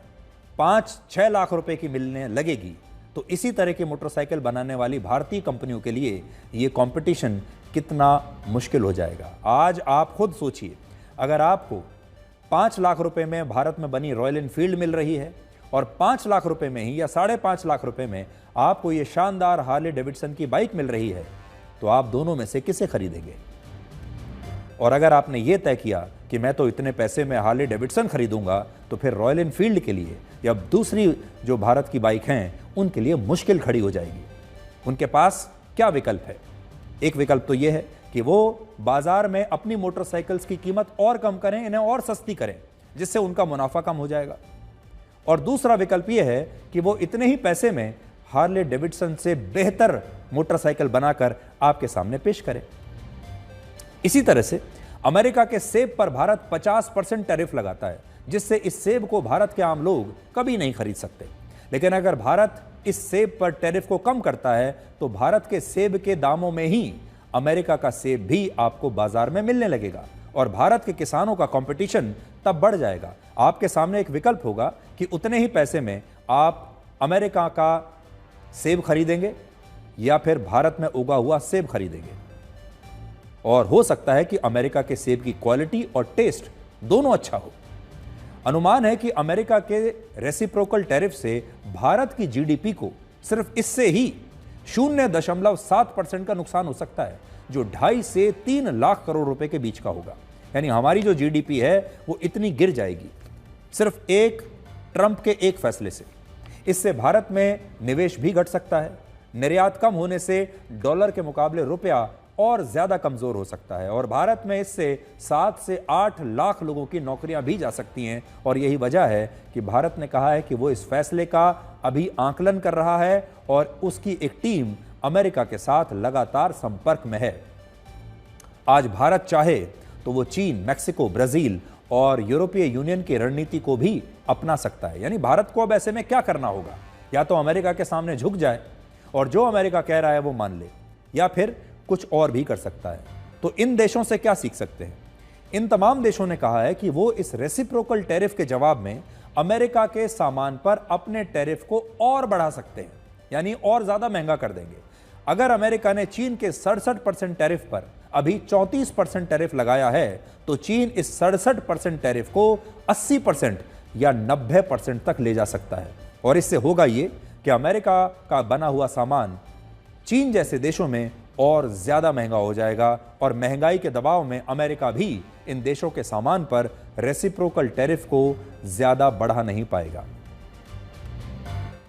5-6 लाख रुपए की मिलने लगेगी, तो इसी तरह की मोटरसाइकिल बनाने वाली भारतीय कंपनियों के लिए ये कंपटीशन कितना मुश्किल हो जाएगा। आज आप खुद सोचिए, अगर आपको 5 लाख रुपए में भारत में बनी रॉयल एनफील्ड मिल रही है और 5 लाख रुपए में ही या 5.5 लाख रुपए में आपको ये शानदार हार्ले डेविडसन की बाइक मिल रही है, तो आप दोनों में से किसे खरीदेंगे? और अगर आपने ये तय किया कि मैं तो इतने पैसे में हार्ले डेविडसन खरीदूंगा, तो फिर रॉयल एनफील्ड के लिए या दूसरी जो भारत की बाइक हैं उनके लिए मुश्किल खड़ी हो जाएगी। उनके पास क्या विकल्प है? एक विकल्प तो यह है कि वो बाजार में अपनी मोटरसाइकिल्स की कीमत और कम करें, इन्हें और सस्ती करें, जिससे उनका मुनाफा कम हो जाएगा। और दूसरा विकल्प यह है कि वो इतने ही पैसे में हार्ले डेविडसन से बेहतर मोटरसाइकिल बनाकर आपके सामने पेश करें। इसी तरह से अमेरिका के सेब पर भारत 50% टैरिफ लगाता है, जिससे इस सेब को भारत के आम लोग कभी नहीं खरीद सकते। लेकिन अगर भारत इस सेब पर टैरिफ को कम करता है, तो भारत के सेब के दामों में ही अमेरिका का सेब भी आपको बाजार में मिलने लगेगा और भारत के किसानों का कंपटीशन तब बढ़ जाएगा। आपके सामने एक विकल्प होगा कि उतने ही पैसे में आप अमेरिका का सेब खरीदेंगे या फिर भारत में उगा हुआ सेब खरीदेंगे। और हो सकता है कि अमेरिका के सेब की क्वालिटी और टेस्ट दोनों अच्छा हो। अनुमान है कि अमेरिका के रेसिप्रोकल टैरिफ से भारत की जीडीपी को सिर्फ इससे ही 0.7% का नुकसान हो सकता है, जो 2.5 से 3 लाख करोड़ रुपए के बीच का होगा। यानी हमारी जो जीडीपी है वो इतनी गिर जाएगी सिर्फ एक ट्रंप के एक फैसले से। इससे भारत में निवेश भी घट सकता है, निर्यात कम होने से डॉलर के मुकाबले रुपया और ज्यादा कमजोर हो सकता है और भारत में इससे 7 से 8 लाख लोगों की नौकरियां भी जा सकती हैं। और यही वजह है कि भारत ने कहा है कि वो इस फैसले का अभी आकलन कर रहा है और उसकी एक टीम अमेरिका के साथ लगातार संपर्क में है। आज भारत चाहे तो वो चीन, मैक्सिको, ब्राजील और यूरोपीय यूनियन की रणनीति को भी अपना सकता है। यानी भारत को अब ऐसे में क्या करना होगा? या तो अमेरिका के सामने झुक जाए और जो अमेरिका कह रहा है वो मान ले, या फिर कुछ और भी कर सकता है। तो इन देशों से क्या सीख सकते हैं? इन तमाम देशों ने कहा है कि वो इस रेसिप्रोकल टैरिफ के जवाब में अमेरिका के सामान पर अपने टैरिफ को और बढ़ा सकते हैं, यानी और ज्यादा महंगा कर देंगे। अगर अमेरिका ने चीन के 67% टैरिफ पर अभी 34% टैरिफ लगाया है, तो चीन इस 67% टैरिफ को 80% या 90% तक ले जा सकता है। और इससे होगा ये कि अमेरिका का बना हुआ सामान चीन जैसे देशों में और ज्यादा महंगा हो जाएगा और महंगाई के दबाव में अमेरिका भी इन देशों के सामान पर रेसिप्रोकल टैरिफ को ज्यादा बढ़ा नहीं पाएगा।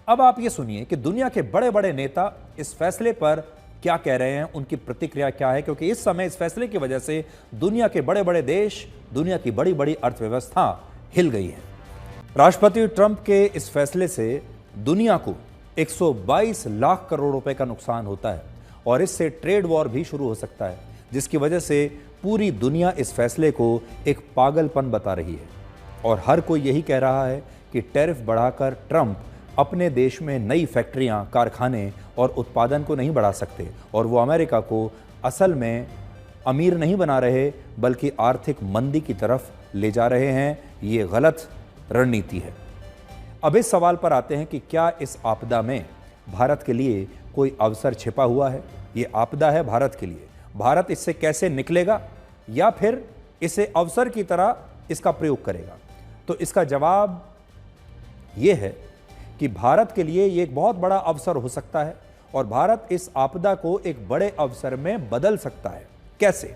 अब आप ये सुनिए कि दुनिया के बड़े बड़े नेता इस फैसले पर क्या कह रहे हैं, उनकी प्रतिक्रिया क्या है, क्योंकि इस समय इस फैसले की वजह से दुनिया के बड़े बड़े देश, दुनिया की बड़ी बड़ी अर्थव्यवस्था हिल गई है। राष्ट्रपति ट्रंप के इस फैसले से दुनिया को 122 लाख करोड़ रुपए का नुकसान होता है और इससे ट्रेड वॉर भी शुरू हो सकता है, जिसकी वजह से पूरी दुनिया इस फैसले को एक पागलपन बता रही है। और हर कोई यही कह रहा है कि टैरिफ बढ़ाकर ट्रंप अपने देश में नई फैक्ट्रियां, कारखाने और उत्पादन को नहीं बढ़ा सकते और वो अमेरिका को असल में अमीर नहीं बना रहे बल्कि आर्थिक मंदी की तरफ ले जा रहे हैं। ये गलत रणनीति है। अब इस सवाल पर आते हैं कि क्या इस आपदा में भारत के लिए कोई अवसर छिपा हुआ है। ये आपदा है भारत के लिए, भारत इससे कैसे निकलेगा या फिर इसे अवसर की तरह इसका प्रयोग करेगा। तो इसका जवाब ये है कि भारत के लिए ये एक बहुत बड़ा अवसर हो सकता है और भारत इस आपदा को एक बड़े अवसर में बदल सकता है। कैसे?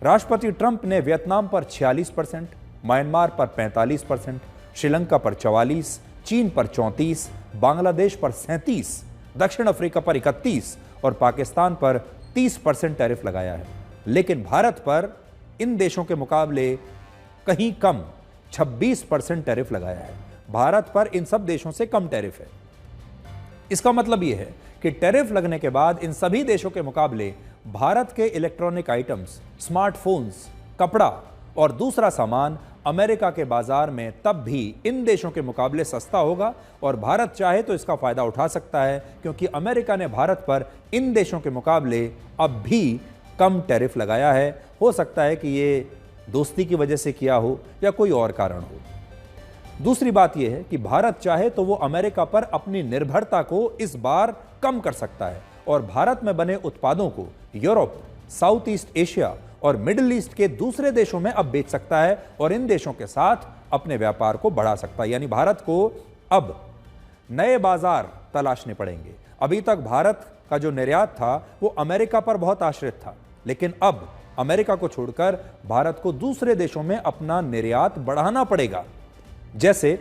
राष्ट्रपति ट्रंप ने वियतनाम पर 46%, म्यांमार पर 45%, श्रीलंका पर 44%, चीन पर 34%, बांग्लादेश पर 37%, दक्षिण अफ्रीका पर 31% और पाकिस्तान पर 30% टैरिफ लगाया है। लेकिन भारत पर इन देशों के मुकाबले कहीं कम 26% टैरिफ लगाया है। भारत पर इन सब देशों से कम टैरिफ है। इसका मतलब यह है कि टैरिफ लगने के बाद इन सभी देशों के मुकाबले भारत के इलेक्ट्रॉनिक आइटम्स, स्मार्टफोन्स, कपड़ा और दूसरा सामान अमेरिका के बाजार में तब भी इन देशों के मुकाबले सस्ता होगा और भारत चाहे तो इसका फायदा उठा सकता है, क्योंकि अमेरिका ने भारत पर इन देशों के मुकाबले अब भी कम टैरिफ लगाया है। हो सकता है कि ये दोस्ती की वजह से किया हो या कोई और कारण हो। दूसरी बात यह है कि भारत चाहे तो वो अमेरिका पर अपनी निर्भरता को इस बार कम कर सकता है और भारत में बने उत्पादों को यूरोप, साउथ ईस्ट एशिया और मिडिल ईस्ट के दूसरे देशों में अब बेच सकता है और इन देशों के साथ अपने व्यापार को बढ़ा सकता है। यानी भारत को अब नए बाजार तलाशने पड़ेंगे। अभी तक भारत का जो निर्यात था वो अमेरिका पर बहुत आश्रित था, लेकिन अब अमेरिका को छोड़कर भारत को दूसरे देशों में अपना निर्यात बढ़ाना पड़ेगा। जैसे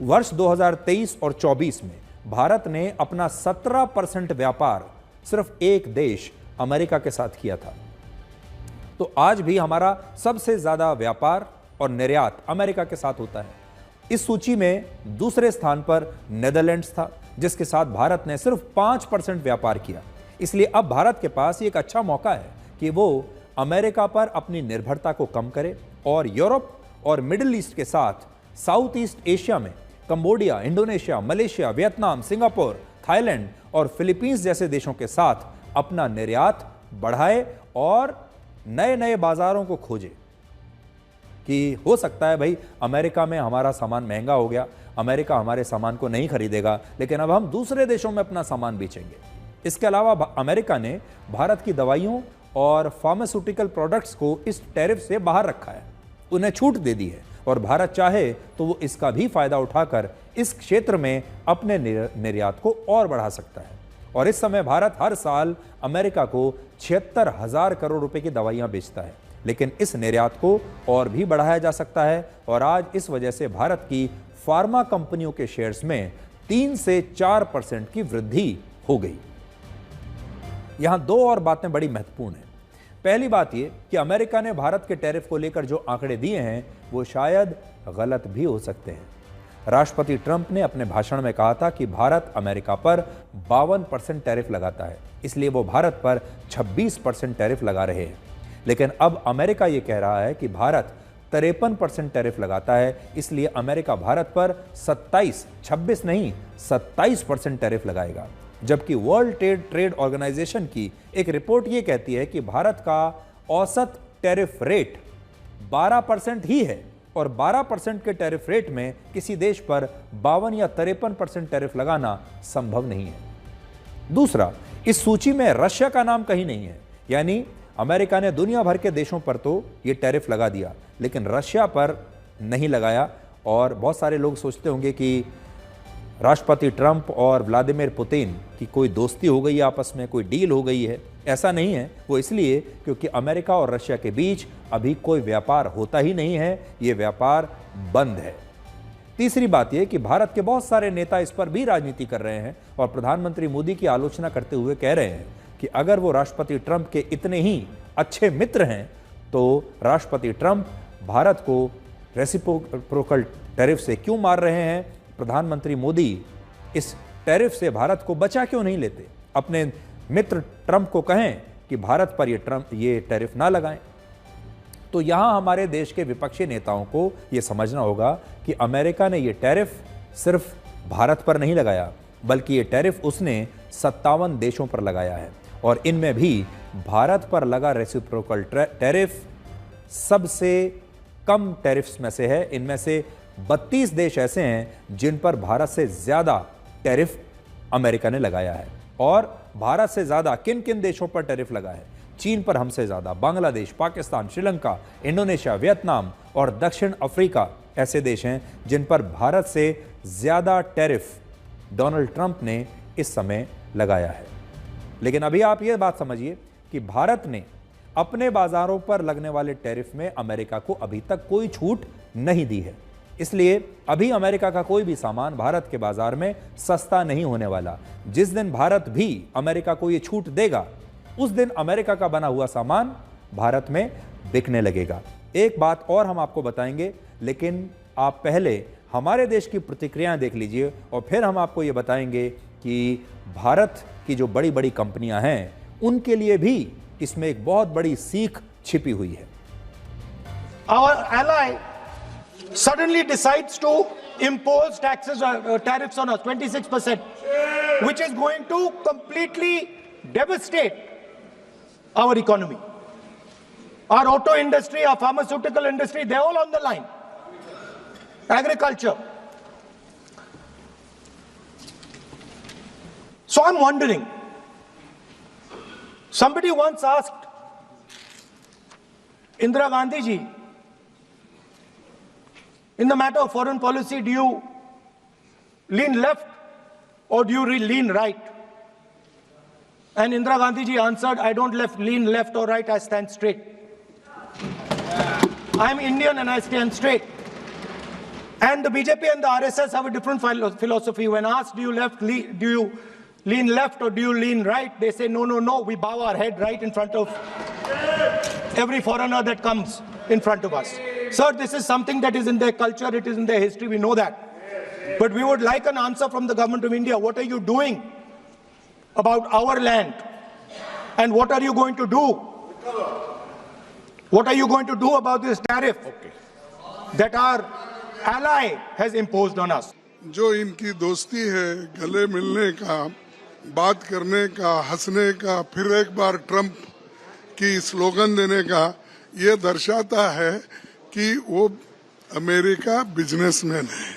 वर्ष 2023 और 24 में भारत ने अपना 17% व्यापार सिर्फ एक देश अमेरिका के साथ किया था। तो आज भी हमारा सबसे ज्यादा व्यापार और निर्यात अमेरिका के साथ होता है। इस सूची में दूसरे स्थान पर नेदरलैंड्स था, जिसके साथ भारत ने सिर्फ 5% व्यापार किया। इसलिए अब भारत के पास एक अच्छा मौका है कि वो अमेरिका पर अपनी निर्भरता को कम करे और यूरोप और मिडिल ईस्ट के साथ साउथ ईस्ट एशिया में Cambodia, Indonesia, Malaysia, Vietnam, Singapore, Thailand और फिलीपींस जैसे देशों के साथ अपना निर्यात बढ़ाए और नए नए बाजारों को खोजे। कि हो सकता है भाई अमेरिका में हमारा सामान महंगा हो गया, अमेरिका हमारे सामान को नहीं खरीदेगा, लेकिन अब हम दूसरे देशों में अपना सामान बेचेंगे। इसके अलावा अमेरिका ने भारत की दवाइयों और फार्मास्यूटिकल प्रोडक्ट्स को इस टैरिफ से बाहर रखा है, उन्हें छूट दे दी है और भारत चाहे तो वो इसका भी फायदा उठाकर इस क्षेत्र में अपने निर्यात को और बढ़ा सकता है। और इस समय भारत हर साल अमेरिका को 76,000 करोड़ रुपए की दवाइयां बेचता है, लेकिन इस निर्यात को और भी बढ़ाया जा सकता है और आज इस वजह से भारत की फार्मा कंपनियों के शेयर्स में 3 से 4% की वृद्धि हो गई। यहां दो और बातें बड़ी महत्वपूर्ण हैं। पहली बात यह कि अमेरिका ने भारत के टैरिफ को लेकर जो आंकड़े दिए हैं वो शायद गलत भी हो सकते हैं। राष्ट्रपति ट्रंप ने अपने भाषण में कहा था कि भारत अमेरिका पर 52% टैरिफ लगाता है, इसलिए वो भारत पर 26% टैरिफ लगा रहे हैं। लेकिन अब अमेरिका ये कह रहा है कि भारत 53% टैरिफ लगाता है, इसलिए अमेरिका भारत पर 26 नहीं 27% टैरिफ लगाएगा। जबकि वर्ल्ड ट्रेड ऑर्गेनाइजेशन की एक रिपोर्ट ये कहती है कि भारत का औसत टैरिफ रेट 12% ही है, और 12% के टैरिफ रेट में किसी देश पर 52 या 53% टैरिफ लगाना संभव नहीं है। दूसरा, इस सूची में रशिया का नाम कहीं नहीं है, यानी अमेरिका ने दुनिया भर के देशों पर तो ये टैरिफ लगा दिया, लेकिन रशिया पर नहीं लगाया। और बहुत सारे लोग सोचते होंगे कि राष्ट्रपति ट्रंप और व्लादिमीर पुतिन की कोई दोस्ती हो गई है, आपस में कोई डील हो गई है। ऐसा नहीं है। वो इसलिए क्योंकि अमेरिका और रशिया के बीच अभी कोई व्यापार होता ही नहीं है, ये व्यापार बंद है। तीसरी बात यह कि भारत के बहुत सारे नेता इस पर भी राजनीति कर रहे हैं और प्रधानमंत्री मोदी की आलोचना करते हुए कह रहे हैं कि अगर वो राष्ट्रपति ट्रंप के इतने ही अच्छे मित्र हैं तो राष्ट्रपति ट्रंप भारत को रेसिप्रोकल टैरिफ से क्यों मार रहे हैं, प्रधानमंत्री मोदी इस टैरिफ से भारत को बचा क्यों नहीं लेते। अपने मित्र ट्रंप को कहें कि भारत पर ये टैरिफ ना लगाएं। तो यहां हमारे देश के विपक्षी नेताओं को यह समझना होगा कि अमेरिका ने यह टैरिफ सिर्फ भारत पर नहीं लगाया, बल्कि यह टैरिफ उसने 57 देशों पर लगाया है और इनमें भी भारत पर लगा रेसिप्रोकल टैरिफ सबसे कम टैरिफ्स में से है। इनमें से 32 देश ऐसे हैं जिन पर भारत से ज्यादा टैरिफ अमेरिका ने लगाया है। और भारत से ज्यादा किन किन देशों पर टैरिफ लगा है? चीन पर हमसे ज्यादा, बांग्लादेश, पाकिस्तान, श्रीलंका, इंडोनेशिया, वियतनाम और दक्षिण अफ्रीका ऐसे देश हैं जिन पर भारत से ज्यादा टैरिफ डोनाल्ड ट्रंप ने इस समय लगाया है। लेकिन अभी आप यह बात समझिए कि भारत ने अपने बाजारों पर लगने वाले टैरिफ में अमेरिका को अभी तक कोई छूट नहीं दी है। इसलिए अभी अमेरिका का कोई भी सामान भारत के बाजार में सस्ता नहीं होने वाला। जिस दिन भारत भी अमेरिका को यह छूट देगा, उस दिन अमेरिका का बना हुआ सामान भारत में बिकने लगेगा। एक बात और हम आपको बताएंगे, लेकिन आप पहले हमारे देश की प्रतिक्रियाएं देख लीजिए और फिर हम आपको ये बताएंगे कि भारत की जो बड़ी बड़ी कंपनियां हैं उनके लिए भी इसमें एक बहुत बड़ी सीख छिपी हुई है। Our ally suddenly decides to impose tariffs on us, 26%, which is going to completely devastate our economy. Our auto industry, our pharmaceutical industry, they're all on the line. Agriculture. So I'm wondering, somebody once asked Indira Gandhi ji, in the matter of foreign policy, do you lean left or do you lean right? And Indira Gandhi ji answered, I don't lean left or right, I stand straight. I'm Indian and I stand straight. And the BJP and the RSS have a different philosophy. When asked, do you lean left or do you lean right? They say, no, no, no, we bow our head right in front of every foreigner that comes in front of us. Sir, this is something that is in their culture, it is in their history, we know that. But we would like an answer from the government of India. What are you doing about our land? And what are you going to do? What are you going to do about this tariff that our ally has imposed on us? जो इनकी दोस्ती है, गले मिलने का, बात करने का, हंसने का, फिर एक बार ट्रंप की स्लोगन देने का, ये दर्शाता है कि वो अमेरिका बिजनेसमैन है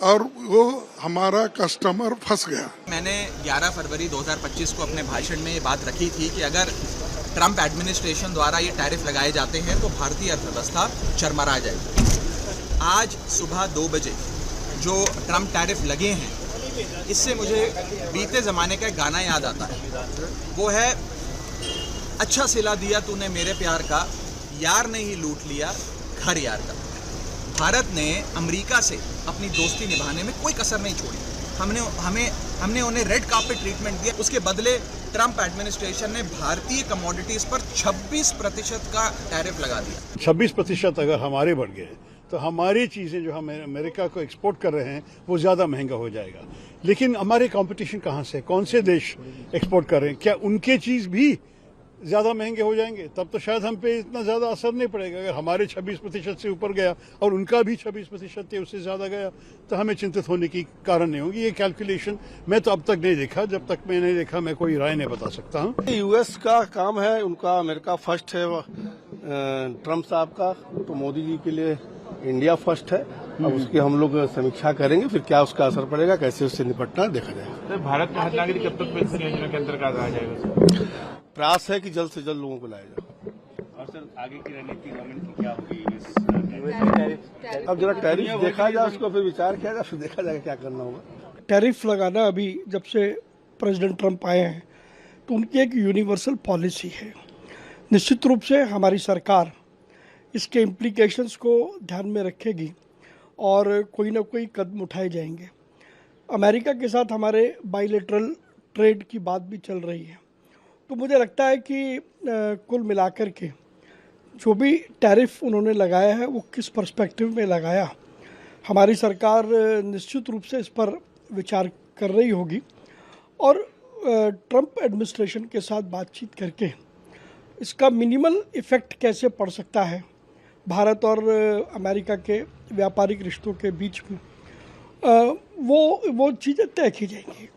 और वो हमारा कस्टमर फंस गया। मैंने 11 फरवरी 2025 को अपने भाषण में ये बात रखी थी कि अगर ट्रंप एडमिनिस्ट्रेशन द्वारा ये टैरिफ लगाए जाते हैं तो भारतीय अर्थव्यवस्था चरमरा जाएगी। आज सुबह 2 बजे जो ट्रंप टैरिफ लगे हैं, इससे मुझे बीते ज़माने का एक गाना याद आता है। वो है, अच्छा सिला दिया तूने मेरे प्यार का, यार ने ही लूट लिया घर यार का। भारत ने अमेरिका से अपनी दोस्ती निभाने में कोई कसर नहीं छोड़ी। हमने उन्हें रेड कार्पेट ट्रीटमेंट दिया। उसके बदले ट्रंप एडमिनिस्ट्रेशन ने भारतीय कमोडिटीज पर 26% का टैरिफ लगा दिया। 26% अगर हमारे बढ़ गए तो हमारी चीज़ें जो हम अमेरिका को एक्सपोर्ट कर रहे हैं वो ज़्यादा महंगा हो जाएगा। लेकिन हमारे कंपटीशन कहाँ से, कौन से देश एक्सपोर्ट कर रहे हैं? क्या उनके चीज़ भी ज़्यादा महंगे हो जाएंगे? तब तो शायद हम पे इतना ज़्यादा असर नहीं पड़ेगा। अगर हमारे 26% से ऊपर गया और उनका भी 26% या उससे ज़्यादा गया तो हमें चिंतित होने की कारण नहीं होगी। ये कैलकुलेशन मैं तो अब तक नहीं देखा, जब तक मैं नहीं देखा मैं कोई राय नहीं बता सकता हूँ। यूएस का काम है, उनका अमेरिका फर्स्ट है ट्रंप साहब का, तो मोदी जी के लिए इंडिया फर्स्ट है। अब उसकी हम लोग समीक्षा करेंगे, फिर क्या उसका असर पड़ेगा, कैसे उससे निपटना देखा जाएगा। तो भारत में हर नागरिक कब तक पेंशन योजना के अंतर्गत आ जाएगा? प्रयास है कि जल्द से जल्द लोगों को लाया जाए। और सर आगे की रणनीति गवर्नमेंट की क्या होगी? अब जरा टैरिफ देखा जाए, उसको फिर विचार किया जाए, फिर देखा जाएगा क्या करना होगा। टैरिफ लगाना अभी जब से प्रेसिडेंट ट्रंप आए हैं तो उनकी एक यूनिवर्सल पॉलिसी है। निश्चित रूप से हमारी सरकार इसके इम्प्लीकेशंस को ध्यान में रखेगी और कोई ना कोई कदम उठाए जाएंगे। अमेरिका के साथ हमारे बाइलेटरल ट्रेड की बात भी चल रही है, तो मुझे लगता है कि कुल मिलाकर के जो भी टैरिफ उन्होंने लगाया है वो किस पर्सपेक्टिव में लगाया, हमारी सरकार निश्चित रूप से इस पर विचार कर रही होगी और ट्रंप एडमिनिस्ट्रेशन के साथ बातचीत करके इसका मिनिमल इफ़ेक्ट कैसे पड़ सकता है भारत और अमेरिका के व्यापारिक रिश्तों के बीच में, वो चीज़ें तय की जाएंगी।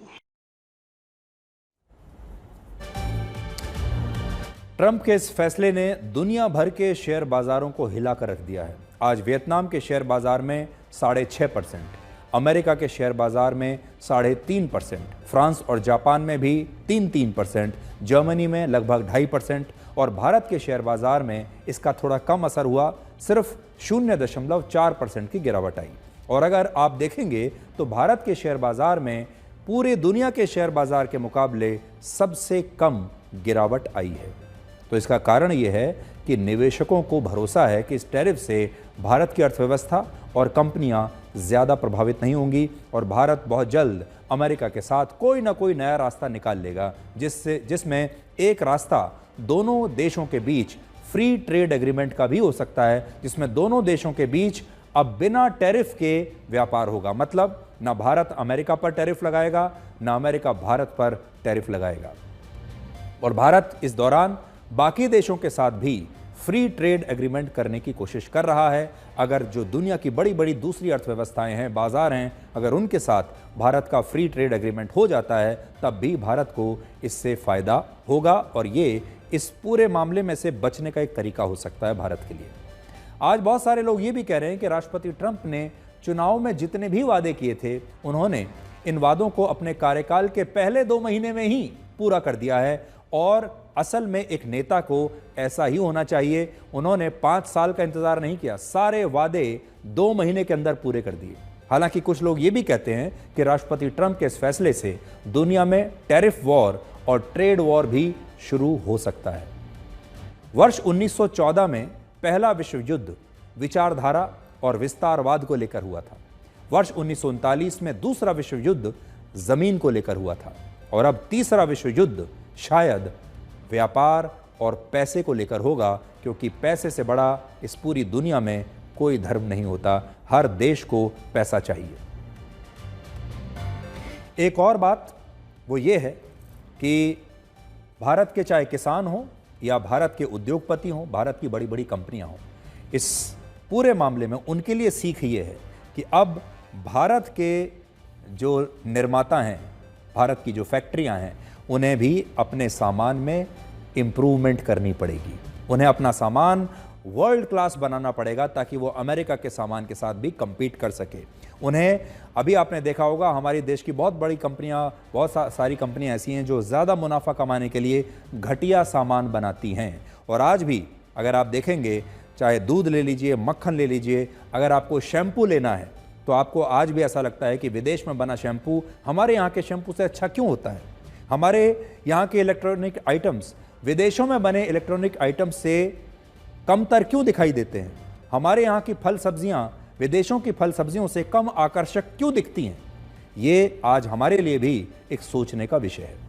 ट्रंप के इस फैसले ने दुनिया भर के शेयर बाजारों को हिला कर रख दिया है। आज वियतनाम के शेयर बाजार में 6.5%, अमेरिका के शेयर बाजार में 3.5%, फ्रांस और जापान में भी 3%, जर्मनी में लगभग 2.5% और भारत के शेयर बाजार में इसका थोड़ा कम असर हुआ, सिर्फ 0.4% की गिरावट आई। और अगर आप देखेंगे तो भारत के शेयर बाजार में पूरे दुनिया के शेयर बाजार के मुकाबले सबसे कम गिरावट आई है। तो इसका कारण यह है कि निवेशकों को भरोसा है कि इस टैरिफ से भारत की अर्थव्यवस्था और कंपनियां ज़्यादा प्रभावित नहीं होंगी और भारत बहुत जल्द अमेरिका के साथ कोई ना कोई नया रास्ता निकाल लेगा, जिसमें एक रास्ता दोनों देशों के बीच फ्री ट्रेड एग्रीमेंट का भी हो सकता है, जिसमें दोनों देशों के बीच अब बिना टैरिफ के व्यापार होगा। मतलब ना भारत अमेरिका पर टैरिफ लगाएगा, ना अमेरिका भारत पर टैरिफ लगाएगा। और भारत इस दौरान बाकी देशों के साथ भी फ्री ट्रेड एग्रीमेंट करने की कोशिश कर रहा है। अगर जो दुनिया की बड़ी बड़ी दूसरी अर्थव्यवस्थाएं हैं, बाजार हैं, अगर उनके साथ भारत का फ्री ट्रेड एग्रीमेंट हो जाता है तब भी भारत को इससे फ़ायदा होगा और ये इस पूरे मामले में से बचने का एक तरीका हो सकता है भारत के लिए। आज बहुत सारे लोग ये भी कह रहे हैं कि राष्ट्रपति ट्रंप ने चुनाव में जितने भी वादे किए थे उन्होंने इन वादों को अपने कार्यकाल के पहले 2 महीने में ही पूरा कर दिया है और असल में एक नेता को ऐसा ही होना चाहिए। उन्होंने 5 साल का इंतजार नहीं किया, सारे वादे 2 महीने के अंदर पूरे कर दिए। हालांकि कुछ लोग ये भी कहते हैं कि राष्ट्रपति ट्रंप के इस फैसले से दुनिया में टैरिफ वॉर और ट्रेड वॉर भी शुरू हो सकता है। वर्ष 1914 में पहला विश्व युद्ध विचारधारा और विस्तारवाद को लेकर हुआ था। वर्ष 1939 में दूसरा विश्व युद्ध जमीन को लेकर हुआ था और अब तीसरा विश्व युद्ध शायद व्यापार और पैसे को लेकर होगा, क्योंकि पैसे से बड़ा इस पूरी दुनिया में कोई धर्म नहीं होता। हर देश को पैसा चाहिए। एक और बात वो ये है कि भारत के चाहे किसान हो या भारत के उद्योगपति हों, भारत की बड़ी बड़ी कंपनियां हों, इस पूरे मामले में उनके लिए सीख ये है कि अब भारत के जो निर्माता हैं, भारत की जो फैक्ट्रियां हैं, उन्हें भी अपने सामान में इम्प्रूवमेंट करनी पड़ेगी। उन्हें अपना सामान वर्ल्ड क्लास बनाना पड़ेगा ताकि वो अमेरिका के सामान के साथ भी compete कर सके। उन्हें अभी आपने देखा होगा हमारी देश की बहुत बड़ी कंपनियां, बहुत सारी कंपनियां ऐसी हैं जो ज़्यादा मुनाफा कमाने के लिए घटिया सामान बनाती हैं। और आज भी अगर आप देखेंगे, चाहे दूध ले लीजिए, मक्खन ले लीजिए, अगर आपको शैम्पू लेना है तो आपको आज भी ऐसा लगता है कि विदेश में बना शैम्पू हमारे यहाँ के शैम्पू से अच्छा क्यों होता है। हमारे यहाँ के इलेक्ट्रॉनिक आइटम्स विदेशों में बने इलेक्ट्रॉनिक आइटम्स से कमतर क्यों दिखाई देते हैं। हमारे यहाँ की फल सब्जियाँ विदेशों की फल सब्जियों से कम आकर्षक क्यों दिखती हैं। ये आज हमारे लिए भी एक सोचने का विषय है।